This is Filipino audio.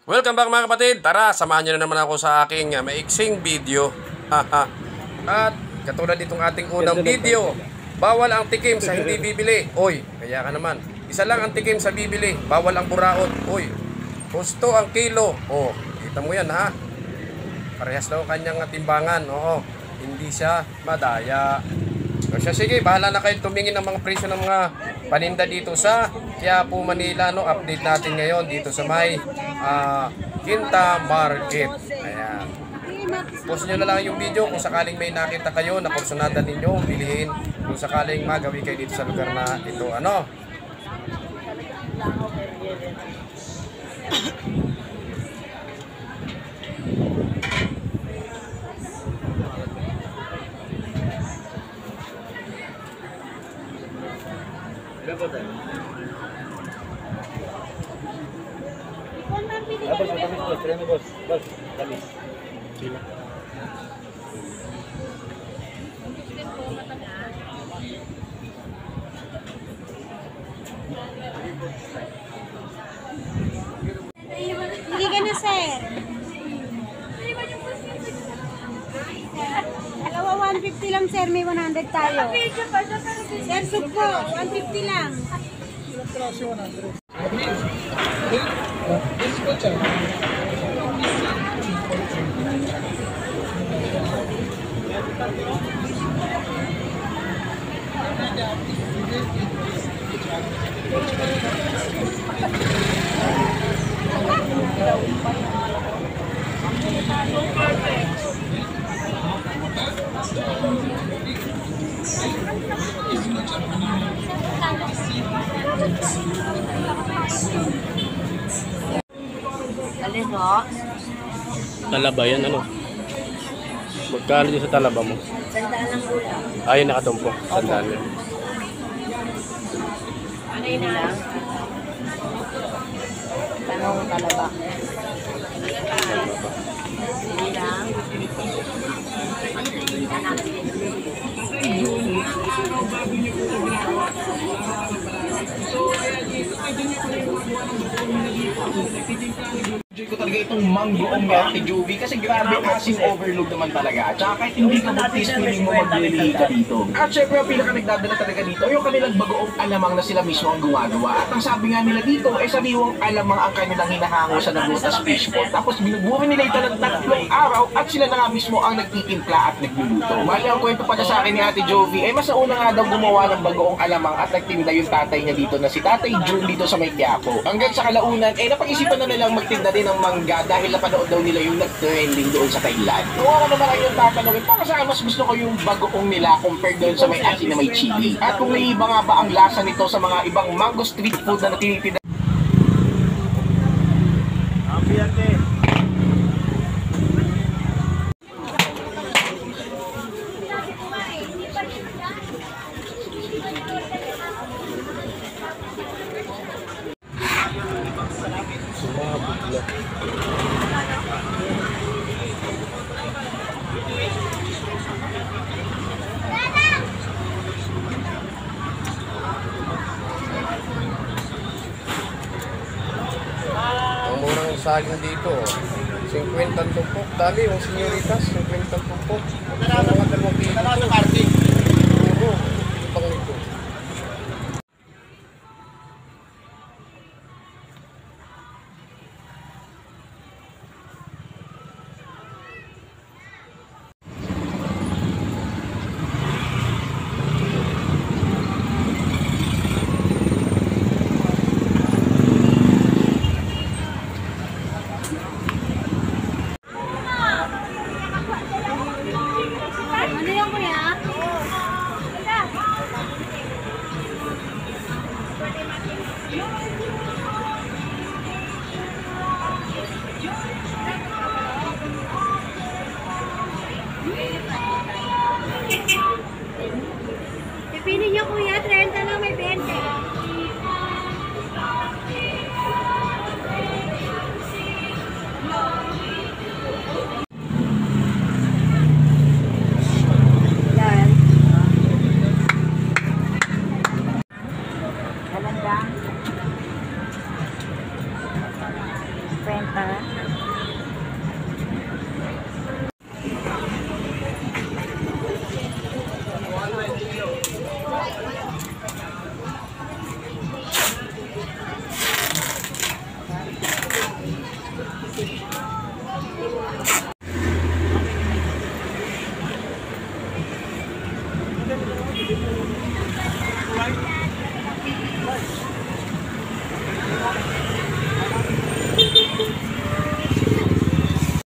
Welcome back mga kapatid. Tara, samahan nyo na naman ako sa aking maiksing video. At katulad ditong ating unang video, bawal ang tikim sa hindi bibili. Oy, kaya ka naman. Isa lang ang tikim sa bibili, bawal ang buraot. Oy, gusto ang kilo. Oh, kita mo yan ha. Parehas daw kanyang timbangan. Oo, hindi siya madaya. So siya, sige, bahala na kayo tumingin ng mga presyo ng mga paninda dito sa Quiapo, Manila. No? Update natin ngayon dito sa may Quinta Market. Ayan. Post nyo na lang yung video kung sakaling may nakita kayo na kursunada ninyo, bilihin. Kung sakaling magawi kayo dito sa lugar na ito. Ano? Hindi ka na, sir. Dalawa 150 lang, sir. May 100 tayo. Sir, soup po. 150 lang. Alin ho? Talaba yan, ano? Magkano din sa talaba mo? Sandaan ng gula. Ayun, nakatumpok. Sandaan yan. Ano yun lang? Tanong talaba. Hindi lang. Enjoy ko talaga itong manggoong ni Ate Juvie kasi grabe asim overload naman talaga. At saka kahit hindi ka buntis, feeling mo maglilihi ka dito. At syempre ang pinaka nagdadala talaga dito yung kanilang bagoong alamang na sila mismo ang gumagawa. At ang sabi nga nila dito ay sariwang alamang ang kanilang hinahango sa nabutas fishpot. Tapos binuburi nila ito ng 3 araw at sila na nga mismo ang nagtitimpla at nagluluto. Mali ang kwento pala sa akin ni Ate Juvie ay mas nauna nga daw gumawa ng bagoong alamang at nagtinda yung tatay niya dito na si Tatay June dito sa may Quiapo. Hanggang sa kalaunan ay napag-isipan na nilang magtinda din ng mangga dahil napanood daw nila yung nag-trending doon sa Thailand. Kung ako naman ang yung tatanungin, para sa akin mas gusto ko yung bagoong nila compared doon sa may asin na may chili. At kung naiiba nga ba ang lasa nito sa mga ibang mango street food na natinitinda. Ang murang saging dito, 50 ang tumpok. Dami yung senyoritas, 50 ang tumpok. Ang mga 2 kilo. Oo, pang ito. Ano yung kuya?